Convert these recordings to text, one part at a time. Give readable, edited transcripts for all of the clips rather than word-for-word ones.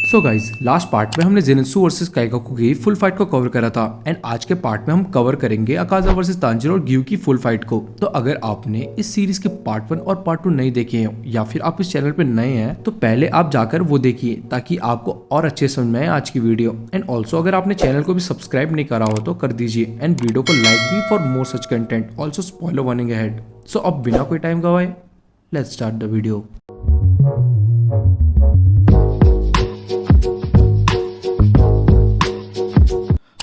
So guys last part में हमने Zenitsu versus Kaigaku की फुल फाइट को कवर करा था एंड आज के पार्ट में हम कवर करेंगे अकाजा वर्सेस तांजीरो और ग्यू की फुल फाइट को। तो अगर आपने इस सीरीज के पार्ट 1 और पार्ट 2 नहीं देखे हैं या फिर आप इस चैनल पे नए हैं तो पहले आप जाकर वो देखिए ताकि आपको और अच्छे समझ में आए आज की वीडियो। एंड ऑल्सो अगर आपने चैनल को भी सब्सक्राइब नहीं करा हो तो कर दीजिए एंड वीडियो को लाइक भी for more such content. Also spoiler warning ahead. So अब बिना कोई टाइम गवाए लेट्स स्टार्ट द वीडियो।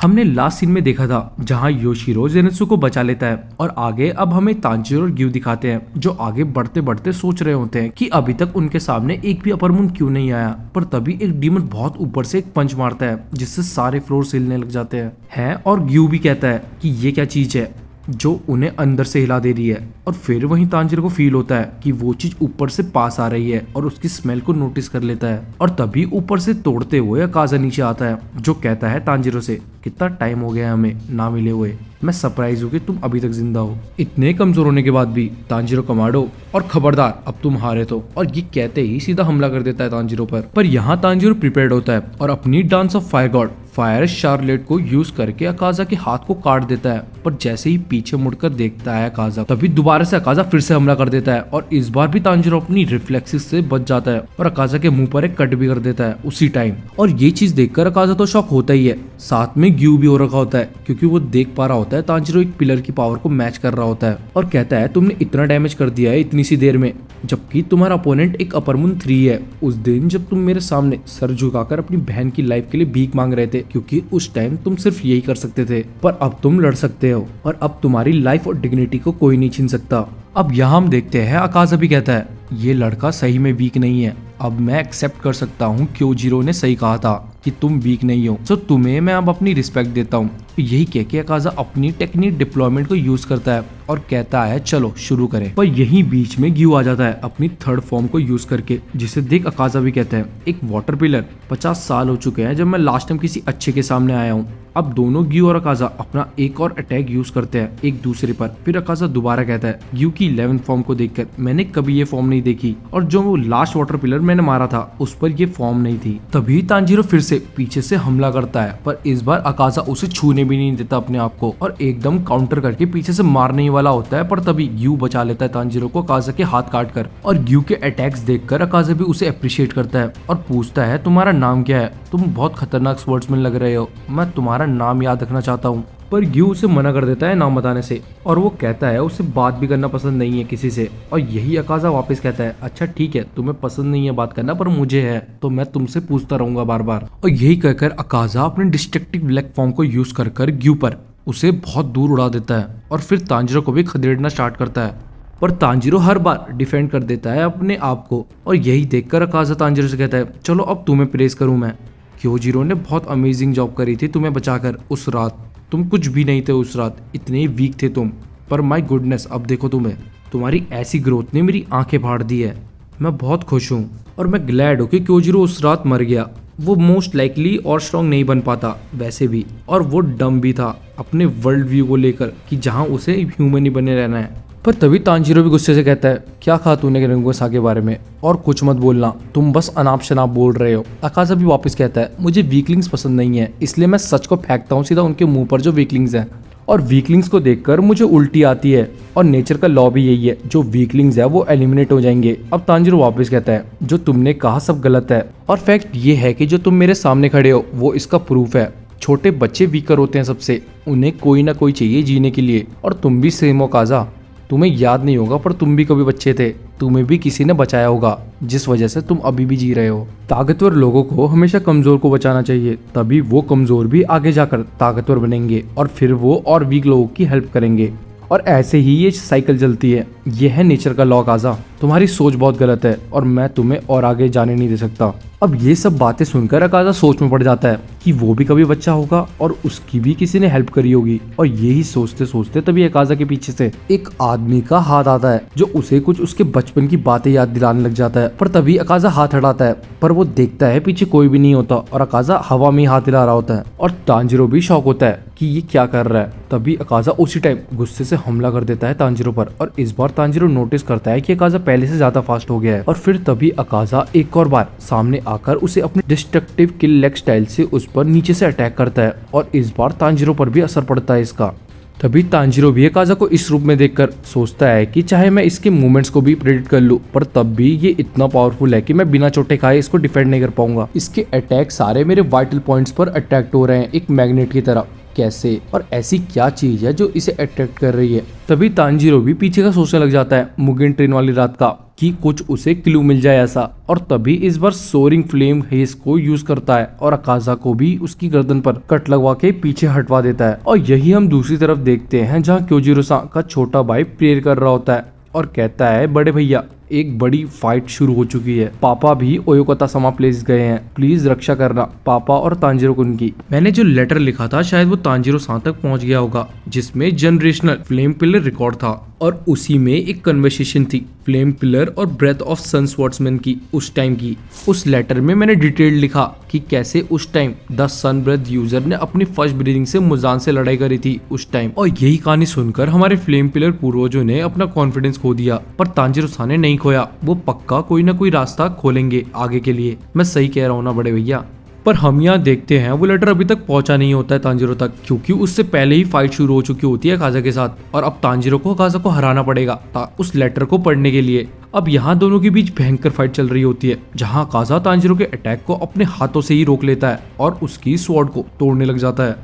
हमने लास्ट सीन में देखा था जहां योशिरो जेनित्सु को बचा लेता है और आगे अब हमें तांजीरो और ग्यू दिखाते हैं जो आगे बढ़ते बढ़ते सोच रहे होते हैं कि अभी तक उनके सामने एक भी अपर मून क्यों नहीं आया। पर तभी एक डीमन बहुत ऊपर से एक पंच मारता है जिससे सारे फ्लोर हिलने लग जाते हैं और ग्यू भी कहता है कि ये क्या चीज है जो उन्हें अंदर से हिला दे रही है। और फिर वहीं तांजीरो को फील होता है कि वो चीज ऊपर से पास आ रही है और उसकी स्मेल को नोटिस कर लेता है और तभी ऊपर से तोड़ते हुए अकाजा नीचे आता है जो कहता है तांजीरो से कितना टाइम हो गया हमें ना मिले हुए, मैं सरप्राइज हूँ कि तुम अभी तक जिंदा हो। इतने कमजोर होने के बाद भी तांजीरो कमांडो और खबरदार अब तुम हारे तो, और ये कहते ही सीधा हमला कर देता है तांजीरो पर यहाँ तांजीरो प्रिपेयर्ड होता है और अपनी dance of fire God fire Charlotte को यूज करके अकाजा के हाथ को काट देता है। पर जैसे ही पीछे मुड़कर देखता है अकाजा तभी दोबारा से अकाजा फिर से हमला कर देता है और इस बार भी तांजीरो अपनी रिफ्लेक्सिस से बच जाता है और अकाजा के मुंह पर एक कट भी कर देता है उसी टाइम। और ये चीज देखकर अकाजा तो शॉक होता ही है, साथ में ग्यू भी हो रखा होता है क्योंकि वो देख पा रहा होता है तांजीरो एक पिलर की पावर को मैच कर रहा होता है और कहता है तुमने इतना डैमेज कर दिया है इतनी सी देर में, जबकि तुम्हारा अपोनेंट एक अपर मून 3 है। उस दिन जब तुम मेरे सामने सर झुकाकर अपनी बहन की लाइफ के लिए भीख मांग रहे थे क्योंकि उस टाइम तुम सिर्फ यही कर सकते थे, पर अब तुम लड़ सकते हो और अब तुम्हारी लाइफ और डिग्निटी को कोई नहीं छीन सकता। अब यहाँ हम देखते हैं अकाजा भी कहता है ये लड़का सही में वीक नहीं है, अब मैं एक्सेप्ट कर सकता हूँ क्योजिरो ने सही कहा था कि तुम वीक नहीं हो, तो तुम्हें मैं अब अपनी रिस्पेक्ट देता हूँ। यही कह के अकाजा अपनी टेक्निक डिप्लॉयमेंट को यूज करता है और कहता है चलो शुरू करें। पर यही बीच में ग्यू आ जाता है अपनी थर्ड फॉर्म को यूज करके, जिसे देख अकाजा भी कहता है एक वाटर पिलर 50 साल हो चुके हैं जब मैं लास्ट टाइम किसी अच्छे के सामने आया हूँ। अब दोनों ग्यू और अकाजा अपना एक और अटैक यूज करते हैं एक दूसरे पर। फिर अकाजा दोबारा कहता है ग्यू की 11th फॉर्म को देखकर मैंने कभी ये फॉर्म नहीं देखी और जो वो लास्ट वाटर पिलर मैंने मारा था उस पर ये फॉर्म नहीं थी। तभी तांजीरो फिर से पीछे से हमला करता है पर इस बार अकाजा उसे छूने भी नहीं देता अपने आप को और एकदम काउंटर करके पीछे से मारने ही वाला होता है। पर तभी ग्यू बचा लेता है तांजीरो को अकाजा के हाथ काट कर और ग्यू के अटैक्स देखकर अकाजा भी उसे अप्रिशिएट करता है और पूछता है तुम्हारा नाम क्या है, तुम बहुत खतरनाक स्पोर्ट्समैन लग रहे हो, मैं तुम्हारा नाम याद रखना चाहता हूँ। पर ग्यू उसे मना कर देता है नाम बताने से और वो कहता है उसे बात भी करना पसंद नहीं है किसी से। और यही अकाजा वापस कहता है अच्छा ठीक है तुम्हें पसंद नहीं है बात करना पर मुझे है तो मैं तुमसे पूछता रहूंगा बार बार। और यही कहकर अकाजा अपने डिस्ट्रक्टिव ब्लैक फॉर्म को यूज कर ग्यू पर उसे बहुत दूर उड़ा देता है और फिर तांजीरो को भी खदेड़ना स्टार्ट करता है। पर तांजीरो हर बार डिफेंड कर देता है अपने आप को और यही देखकर अकाजा तांजीरो से कहता है चलो अब तुम्हें प्रेस करूं मैं, क्योजिरो ने बहुत अमेजिंग जॉब करी थी तुम्हें बचाकर उस रात, तुम कुछ भी नहीं थे उस रात, इतने वीक थे तुम, पर माय गुडनेस अब देखो तुम्हें, तुम्हारी ऐसी ग्रोथ ने मेरी आंखें फाड़ दी है, मैं बहुत खुश हूँ और मैं ग्लैड हूँ कि क्योजिरो उस रात मर गया। वो मोस्ट लाइकली और स्ट्रॉन्ग नहीं बन पाता वैसे भी, और वो डम भी था अपने वर्ल्ड व्यू को लेकर कि जहाँ उसे ह्यूमन ही बने रहना है। पर तभी तांजीरो भी गुस्से से कहता है क्या कहा तूने रेंगोसा के बारे में, और कुछ मत बोलना, तुम बस अनाप शनाप बोल रहे हो। अकाजा भी वापस कहता है मुझे वीकलिंग्स पसंद नहीं है इसलिए मैं सच को फेंकता हूँ सीधा उनके मुंह पर जो वीकलिंग्स हैं, और वीकलिंग्स को देखकर मुझे उल्टी आती है और नेचर का लॉ भी यही है, जो वीकलिंग्स है वो एलिमिनेट हो जाएंगे। अब तांजीरो वापस कहता है जो तुमने कहा सब गलत है और फैक्ट ये है कि जो तुम मेरे सामने खड़े हो वो इसका प्रूफ है। छोटे बच्चे वीकर होते हैं सबसे, उन्हें कोई ना कोई चाहिए जीने के लिए, और तुम भी सेम हो काजा, तुम्हें याद नहीं होगा पर तुम भी कभी बच्चे थे, तुम्हें भी किसी ने बचाया होगा जिस वजह से तुम अभी भी जी रहे हो। ताकतवर लोगों को हमेशा कमजोर को बचाना चाहिए, तभी वो कमजोर भी आगे जाकर ताकतवर बनेंगे और फिर वो और वीक लोगों की हेल्प करेंगे और ऐसे ही ये साइकिल चलती है। ये है नेचर का लॉ काजा, तुम्हारी सोच बहुत गलत है और मैं तुम्हें और आगे जाने नहीं दे सकता। अब ये सब बातें सुनकर अकाजा सोच में पड़ जाता है कि वो भी कभी बच्चा होगा और उसकी भी किसी ने हेल्प करी होगी। और यही सोचते सोचते तभी अकाजा के पीछे से एक आदमी का हाथ आता है जो उसे कुछ उसके बचपन की बातें याद दिलाने लग जाता है। पर तभी अकाजा हाथ हटाता है पर वो देखता है पीछे कोई भी नहीं होता और अकाजा हवा में हाथ हिला रहा होता है और तांजीरो भी शॉक होता है कि ये क्या कर रहा है। तभी अकाजा उसी टाइम गुस्से से हमला कर देता है तांजीरो पर और इस बार तांजीरो नोटिस करता है कि अकाजा पहले से ज्यादा फास्ट हो गया है और फिर तभी अकाजा एक और बार सामने आकर उसे अपने डिस्ट्रक्टिव किल लेग स्टाइल से उस पर नीचे से अटैक करता है और इस बार तांजीरो पर भी असर पड़ता है इसका। तभी तांजीरो भी अकाजा को इस रूप में देखकर सोचता है कि चाहे मैं इसके मूवमेंट्स को भी प्रेडिक्ट कर लूं, पर तब भी ये इतना पावरफुल है कि मैं बिना चोटे खाए इसको डिफेंड नहीं कर पाऊंगा। इसके अटैक सारे मेरे वाइटल पॉइंट्स पर अट्रैक्ट हो रहे हैं एक मैग्नेट की तरह। कैसे और ऐसी क्या चीज है जो इसे अट्रैक्ट कर रही है? तभी तांजीरो भी पीछे का सोचने लग जाता है मुगिन ट्रेन वाली रात का कि कुछ उसे क्लू मिल जाए ऐसा, और तभी इस बार सोरिंग फ्लेम हेस को यूज करता है और अकाजा को भी उसकी गर्दन पर कट लगवा के पीछे हटवा देता है। और यही हम दूसरी तरफ देखते हैं जहाँ क्योजिरो-सान का छोटा भाई प्रेयर कर रहा होता है और कहता है बड़े भैया एक बड़ी फाइट शुरू हो चुकी है, पापा भी ओयोकता-समा प्लेस गए हैं, प्लीज रक्षा करना पापा और तांजीरो-कुन की। मैंने जो लेटर लिखा था शायद वो तांजीरो-सान तक पहुंच गया होगा जिसमें जनरेशनल फ्लेम पिलर रिकॉर्ड था और उसी में एक कन्वर्सेशन थी फ्लेम पिलर और ब्रेथ ऑफ सन स्वॉर्ड्समैन की उस टाइम की। उस लेटर में मैंने डिटेल लिखा कि कैसे उस time the sun breath user ने अपनी फर्स्ट ब्रीदिंग से मुजान से लड़ाई करी थी उस टाइम। और यही कहानी सुनकर हमारे फ्लेम पिलर पूर्वजों ने अपना कॉन्फिडेंस खो दिया, पर तांजीरो-सान ने नहीं खोया। वो पक्का कोई ना कोई रास्ता खोलेंगे आगे के लिए। मैं सही कह रहा हूँ ना बड़े भैया? पर हम यहाँ देखते हैं वो लेटर अभी तक पहुंचा नहीं होता है तांजीरो तक, क्योंकि उससे पहले ही फाइट शुरू हो चुकी होती है अकाजा के साथ और अब तांजीरो को अकाजा को हराना पड़ेगा उस लेटर को पढ़ने के लिए। अब यहाँ दोनों के बीच भयंकर फाइट चल रही होती है जहाँ अकाजा तांजीरो के अटैक को अपने हाथों से ही रोक लेता है और उसकी स्वॉर्ड को तोड़ने लग जाता है।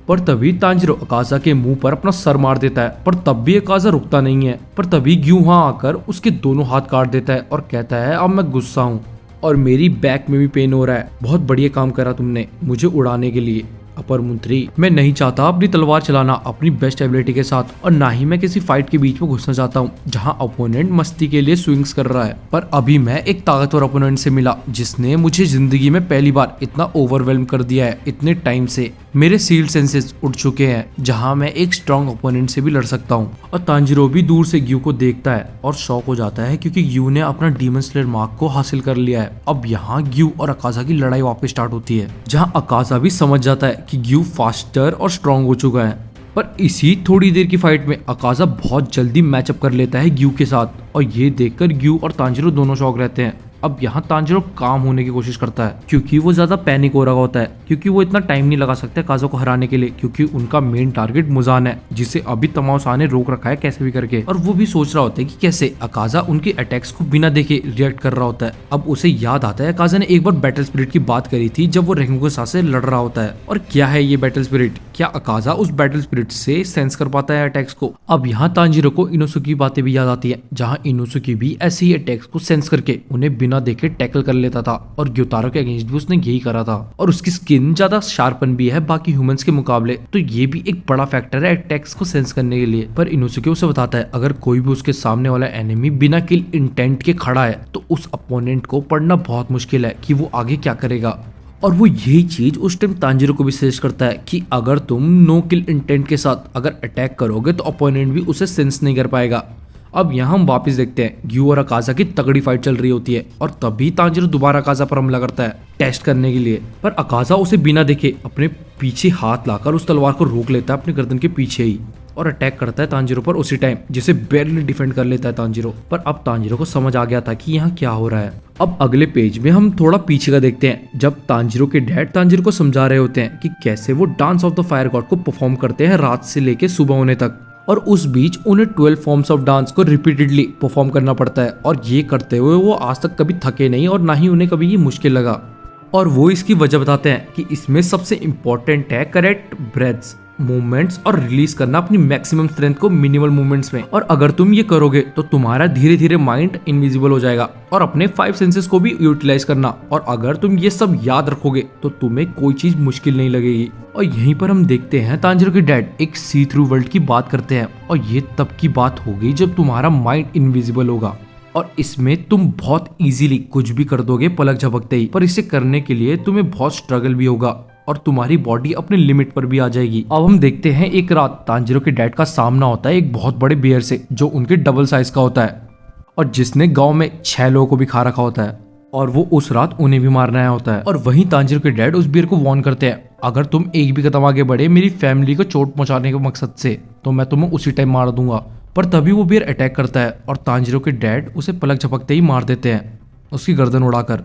पर तभी तांजीरो अकाजा के मुंह पर अपना सर मार देता है, पर तब भी अकाजा रुकता नहीं है। पर तभी ग्यू वहां आकर उसके दोनों हाथ काट देता है और कहता है अब मैं गुस्सा हूँ और मेरी बैक में भी पेन हो रहा है। बहुत बढ़िया काम करा तुमने मुझे उड़ाने के लिए अपर मून 3। मैं नहीं चाहता अपनी तलवार चलाना अपनी बेस्ट एबिलिटी के साथ, और ना ही मैं किसी फाइट के बीच में घुसना चाहता हूँ जहाँ अपोनेंट मस्ती के लिए स्विंग्स कर रहा है। पर अभी मैं एक ताकतवर अपोनेंट से मिला जिसने मुझे जिंदगी में पहली बार इतना ओवरवेल्म कर दिया है इतने टाइम से। मेरे सील्ड सेंसेस उड़ चुके हैं जहाँ मैं एक स्ट्रॉन्ग ओपोनेंट से भी लड़ सकता हूँ। और तांजीरो भी दूर से ग्यू को देखता है और शॉक हो जाता है क्योंकि ग्यू ने अपना डीमन स्लेयर मार्क को हासिल कर लिया है। अब यहाँ ग्यू और अकाजा की लड़ाई वापस स्टार्ट होती है जहाँ अकाजा भी समझ जाता है कि ग्यू फास्टर और स्ट्रॉन्ग हो चुका है। पर इसी थोड़ी देर की फाइट में अकाजा बहुत जल्दी मैचअप कर लेता है ग्यू के साथ और ये देखकर ग्यू और तांजीरो दोनों शॉक रहते हैं। अब यहाँ तांजीरो काम होने की कोशिश करता है क्योंकि वो ज्यादा पैनिक हो रहा होता है क्योंकि वो इतना टाइम नहीं लगा सकते अकाजा को हराने के लिए, क्योंकि उनका मेन टारगेट मुजान है जिसे अभी तमाओ-सान ने रोक रखा है कैसे भी करके। और वो भी सोच रहा होता है कि कैसे अकाजा उनके अटैक्स को बिना देखे रिएक्ट कर रहा होता है। अब उसे याद आता है अकाजा ने एक बार बैटल स्पिरिट की बात करी थी जब वो रेंगो के साथ से लड़ रहा होता है। और क्या है ये बैटल स्पिरिट? क्या अकाजा उस बैटल स्पिरिट से सेंस कर पाता है अटैक्स को? अब यहाँ तांजीरो को इनोसुकी की बातें भी याद आती है जहाँ इनोसुकी भी ऐसे ही अटैक्स को सेंस करके उन्हें बिना देखे टैकल कर लेता था और ग्योतारो के अगेंस्ट भी उसने यही करा था। और उसकी स्किन ज्यादा शार्पन भी है बाकी ह्यूमंस के मुकाबले, तो ये भी एक बड़ा फैक्टर है अटैक्स को सेंस करने के लिए। पर इनोसुके उसे बताता है अगर कोई भी उसके सामने वाला एनिमी बिना किल इंटेंट के खड़ा है तो उस अपोनेंट को पढ़ना बहुत मुश्किल है कि वो आगे क्या करेगा। और वो यही चीज उस टाइम तांजीरो को भी सजेस्ट करता है कि अगर तुम नो किल इंटेंट के साथ अगर अटैक करोगे तो अपोनेंट भी उसे सेंस नहीं कर पाएगा। अब यहाँ हम वापस देखते हैं ग्यू और अकाजा की तगड़ी फाइट चल रही होती है और तभी तांजीरो दोबारा अकाजा पर हमला करता है टेस्ट करने के लिए। पर अकाजा उसे बिना देखे अपने पीछे हाथ लाकर उस तलवार को रोक लेता है अपनी गर्दन के पीछे ही और अटैक करता है तांजीरो पर उसी टाइम, जिसे बैरली डिफेंड कर लेता है तांजीरो। पर अब तांजीरो को समझ आ गया था कि यहाँ क्या हो रहा है। अब अगले पेज में हम थोड़ा पीछे का देखते हैं जब तांजीरो के डैड तांजीरो को समझा रहे होते हैं कि कैसे वो dance of the fire God को परफॉर्म करते हैं रात से लेके सुबह होने तक, और उस बीच उन्हें 12 फॉर्म्स ऑफ डांस को रिपीटेडली परफॉर्म करना पड़ता है और ये करते हुए वो आज तक कभी थके नहीं और ना ही उन्हें कभी ये मुश्किल लगा। और वो इसकी वजह बताते हैं कि इसमें सबसे इम्पोर्टेंट है करेक्ट ब्रेथ्स, मूवमेंट्स और रिलीज करना अपनी मैक्सिमम स्ट्रेंथ को मिनिमल मूवमेंट्स में। और अगर तुम ये करोगे तो तुम्हारा धीरे धीरे माइंड इनविजिबल हो जाएगा और अपने 5 सेंसेस को भी यूटिलाइज करना। और अगर तुम ये सब याद रखोगे तो तुम्हें कोई चीज मुश्किल नहीं लगेगी। और यहीं पर हम देखते हैं तांजीरो के डैड एक सी थ्रू वर्ल्ड की बात करते हैं और ये तब की बात होगी जब तुम्हारा माइंड इनविजिबल होगा और इसमें तुम बहुत इजीली कुछ भी कर दोगे पलक झपकते ही। पर इसे करने के लिए तुम्हें बहुत स्ट्रगल भी होगा और तुम्हारी बॉडी अपने लिमिट पर भी आ जाएगी। अब हम देखते हैं एक रात तांजीरो के डैड का सामना होता है एक बहुत बड़े बियर से जो उनके डबल साइज का होता है और जिसने गांव में 6 लोगों को भी खा रखा होता है और वो उस रात उन्हें भी मारना आया होता है। और वहीं तांजीरो के डैड उस बियर को वार्न करते हैं अगर तुम एक भी कदम आगे बढ़े मेरी फैमिली को चोट पहुंचाने के मकसद से तो मैं तुम्हें उसी टाइम मार दूंगा। पर तभी वो बियर अटैक करता है और तांजिरो के डैड उसे पलक झपकते ही मार देते हैं, उसकी गर्दन उड़ाकर।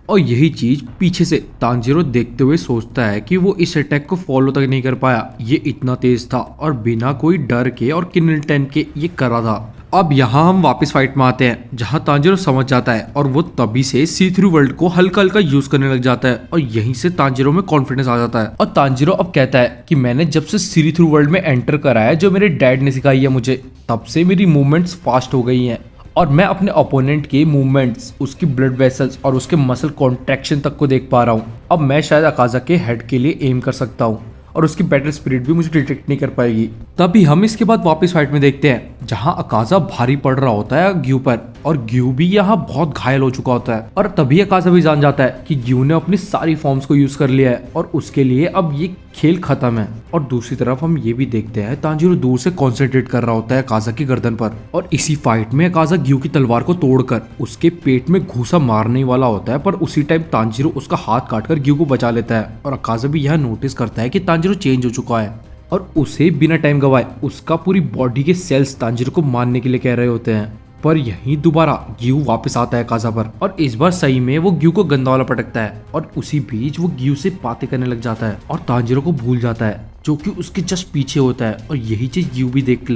और यही चीज पीछे से तांजिरो देखते हुए सोचता है कि वो इस अटैक को फॉलो तक नहीं कर पाया, ये इतना तेज था और बिना कोई डर के और किन इंटेंट के ये कर रहा था। अब यहाँ हम वापस फाइट में आते हैं जहाँ तांजिरो समझ जाता है और वो तभी से सी थ्रू वर्ल्ड को हल्का हल्का यूज करने लग जाता है और यहीं से तांजिरो में कॉन्फिडेंस आ जाता है। और तांजिरो अब कहता है कि मैंने जब से सी थ्रू वर्ल्ड में एंटर करा है, जो मेरे डैड ने सिखाई है मुझे, तब से मेरी मूवमेंट्स फास्ट हो गई हैं और मैं अपने ओपोनेंट के मूवमेंट्स, उसकी ब्लड वेसल्स और उसके मसल कॉन्ट्रैक्शन तक को देख पा रहा हूँ। अब मैं शायद अकाजा के हेड के लिए एम कर सकता हूँ और उसकी बैटल स्पिरिट भी मुझे डिटेक्ट नहीं कर पाएगी। तभी हम इसके बाद वापस फाइट में देखते हैं जहाँ अकाजा भारी पड़ रहा होता है ग्यू पर और ग्यू भी यहाँ बहुत घायल हो चुका होता है। और तभी अकाजा भी जान जाता है कि ग्यू ने अपनी सारी फॉर्म्स को यूज कर लिया है और उसके लिए अब ये खेल खत्म है। और दूसरी तरफ हम ये भी देखते हैं तांजिरो दूर से कॉन्सेंट्रेट कर रहा होता है अकाजा की गर्दन पर और इसी फाइट में अकाजा ग्यू की तलवार को तोड़कर उसके पेट में घूसा मारने वाला होता है, पर उसी टाइम तांजिरो उसका हाथ काटकर ग्यू को बचा लेता है। और अकाजा भी यह नोटिस करता है कि तांजिरो चेंज हो चुका है और उसे बिना टाइम गवाए उसका पूरी बॉडी के सेल्स तांजिरो को मारने के लिए कह रहे होते हैं। पर यहीं दोबारा ग्यू वापस आता है अकाजा पर और इस बार सही में वो ग्यू को गंदा वाला पटकता है और उसी बीच वो ग्यू से बातें करने लग जाता है और तांजिरो को भूल जाता है, जो कि उसके जस्ट पीछे होता है। और यही चीज ग्यू भी देख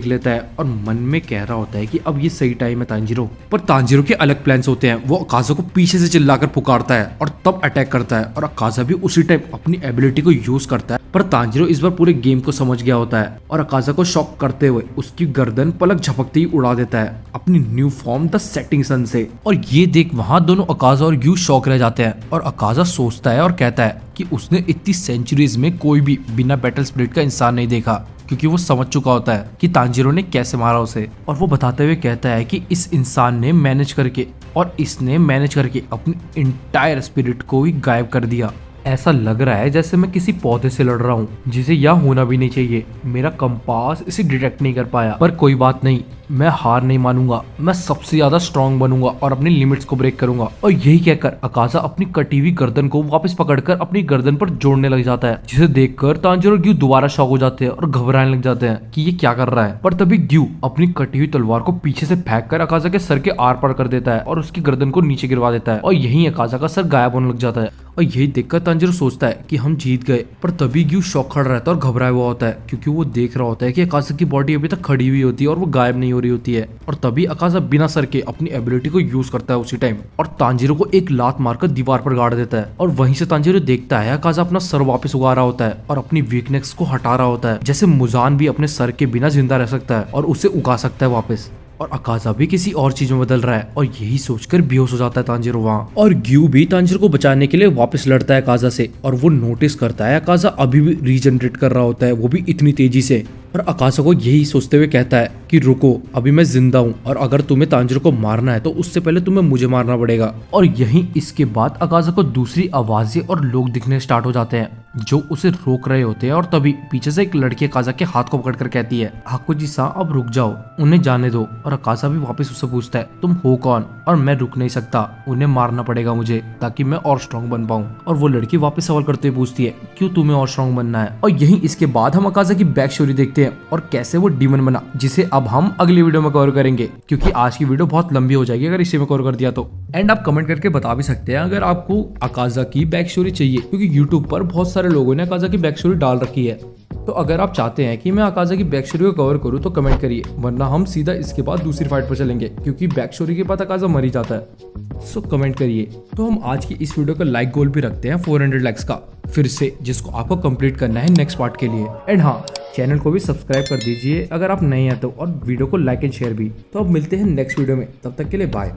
लेता है और मन में कह रहा होता है कि अब ये सही टाइम है तांजिरो। पर तांजिरो के अलग प्लान्स होते हैं। वो अकाजा को पीछे से चिल्लाकर पुकारता है और तब अटैक करता है और अकाजा भी उसी टाइम अपनी एबिलिटी को यूज करता है। पर तांजिरो इस बार पूरे गेम को समझ गया होता है और अकाजा को शॉक करते हुए उसकी गर्दन पलक झपकते ही उड़ा देता है अपनी new form the setting sun से। और ये देख वहां दोनों अकाजा और ग्यू शॉक रह जाते हैं और अकाजा सोचता है और कहता है कि उसने इतनी सेंचुरीज में कोई भी बिना बैटल स्पिरिट का इंसान नहीं देखा, क्योंकि वो समझ चुका होता है कि तांजिरो ने कैसे मारा उसे। और वो बताते हुए कहता है कि इस इंसान ने मैनेज करके अपनी इंटायर स्पिरिट को ही गायब कर दिया। ऐसा लग रहा है जैसे मैं किसी पौधे से लड़ रहा हूँ जिसे यह होना भी नहीं चाहिए। मेरा कंपास इसे डिटेक्ट नहीं कर पाया, पर कोई बात नहीं, मैं हार नहीं मानूंगा। मैं सबसे ज्यादा स्ट्रांग बनूंगा और अपनी लिमिट्स को ब्रेक करूंगा। और यही कहकर अकाजा अपनी कटी हुई गर्दन को वापस पकड़कर अपनी गर्दन पर जोड़ने लग जाता है, जिसे देखकर तांजिरो और ग्यू दोबारा शॉक हो जाते हैं और घबराने लग जाते हैं कि ये क्या कर रहा है। पर तभी ग्यू अपनी कटी हुई तलवार को पीछे से फेंक कर अकाजा के सर के आर पार कर देता है और उसकी गर्दन को नीचे गिरवा देता है और यही अकाजा का सर गायब होने लग जाता है। और यही देखकर तांजिरो सोचता है कि हम जीत गए। पर तभी ग्यू शॉक खड़ा रहता है और घबराया हुआ होता है, क्योंकि वो देख रहा होता है कि अकाजा की बॉडी अभी तक खड़ी हुई होती है और वो गायब नहीं हो रही होती है। और तभी अकाजा बिना सर के अपनी एबिलिटी को यूज करता है उसी टाइम और तांजिरो को एक लात मारकर दीवार पर गाड़ देता है। और वहीं से तांजिरो देखता है अकाजा अपना सर वापस उगा रहा होता है और अपनी वीकनेस को हटा रहा होता है, जैसे मुजान भी अपने सर के बिना जिंदा रह सकता है और उसे उगा सकता है वापस। और अकाजा भी किसी और चीज में बदल रहा है और यही सोचकर बेहोश हो जाता है तांजिरो वहाँ। और ग्यू भी तांजिरो को बचाने के लिए वापस लड़ता है अकाजा से और वो नोटिस करता है अकाजा अभी भी रीजनरेट कर रहा होता है, वो भी इतनी तेजी से। और अकाजा को यही सोचते हुए कहता है कि रुको, अभी मैं जिंदा हूँ और अगर तुम्हें तांजिरो को मारना है तो उससे पहले तुम्हें मुझे मारना पड़ेगा। और यहीं इसके बाद अकाजा को दूसरी आवाजें और लोग दिखने स्टार्ट हो जाते हैं जो उसे रोक रहे होते हैं। और तभी पीछे से एक लड़की अकाजा के हाथ को पकड़कर कहती है, हाकुजी सा अब रुक जाओ, उन्हें जाने दो। और अकाजा भी वापस उससे पूछता है, तुम हो कौन? और मैं रुक नहीं सकता, उन्हें मारना पड़ेगा मुझे ताकि मैं और स्ट्रॉन्ग बन पाऊं। और वो लड़की वापस सवाल करते हुए पूछती है, क्यों तुम्हें और स्ट्रॉन्ग बनना है? और यहीं इसके बाद हम अकाजा की बैक स्टोरी देखते हैं और कैसे वो डीमन बना, जिसे अब हम अगली वीडियो में कवर करेंगे, क्योंकि आज की वीडियो बहुत लंबी हो जाएगी अगर इसे में कवर कर दिया तो। एंड आप कमेंट करके बता भी सकते हैं अगर आपको अकाजा की बैक स्टोरी चाहिए, क्योंकि यूट्यूब पर बहुत सारे लोगों ने अकाजा की बैक स्टोरी डाल रखी है। तो अगर आप चाहते हैं कि मैं अकाजा की बैक स्टोरी को कवर करूं तो कमेंट करिए, वरना हम सीधा इसके बाद दूसरी फाइट पर चलेंगे, क्योंकि बैक स्टोरी के बाद अकाजा मर ही जाता है। सो कमेंट करिए। तो हम आज की इस वीडियो का लाइक गोल भी रखते हैं 400 लाइक्स का फिर से, जिसको आपको कंप्लीट करना है नेक्स्ट पार्ट के लिए। एंड हाँ, चैनल को भी सब्सक्राइब कर दीजिए अगर आप नए हैं तो, और वीडियो को लाइक एंड शेयर भी। तो अब मिलते हैं नेक्स्ट वीडियो में, तब तक के लिए बाय।